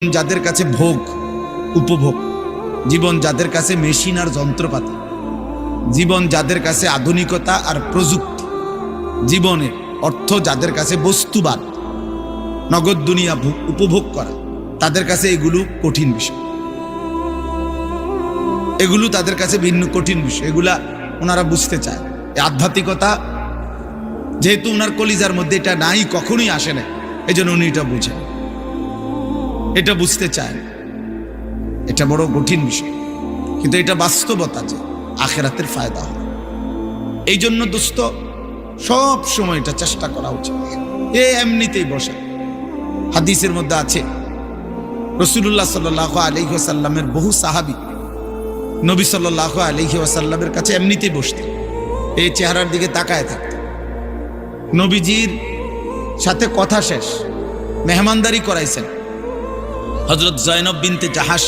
যাদের কাছে ভোগ উপভোগ, জীবন যাদের কাছে মেশিন আর যন্ত্রপাতি, জীবন যাদের কাছে আধুনিকতা আর প্রযুক্তি, জীবনের অর্থ যাদের কাছে বস্তুবাদ, নগদ দুনিয়া উপভোগ করা, তাদের কাছে এগুলো কঠিন বিষয়, এগুলো তাদের কাছে ভিন্ন কঠিন বিষয়। এগুলা ওনারা বুঝতে চায়। এই আধ্যাত্মিকতা যেহেতু ওনার কলিজার মধ্যে এটা নাই, কখনোই আসে না, এই জন্য উনি এটা বুঝেন, এটা বুঝতে চায়। এটা বড় কঠিন বিষয়, কিন্তু এটা বাস্তবতা যে আখেরাতের ফায়দা হয়। এই জন্য দোস্ত সব সময় এটা চেষ্টা করা উচিত। এমনিতেই বসে হাদিসের মধ্যে আছে, রাসূলুল্লাহ সাল্লাল্লাহু আলাইহি ওয়াসাল্লামের বহু সাহাবী নবী সাল্লাল্লাহু আলাইহি ওয়াসাল্লামের কাছে এমনিতেই বসতেন, এই চেহারার দিকে তাকায় থাকতেন। নবীজির সাথে কথা শেষ, মেহমানদারি করাইছেন। হযরত জয়নব বিনতে জাহাশ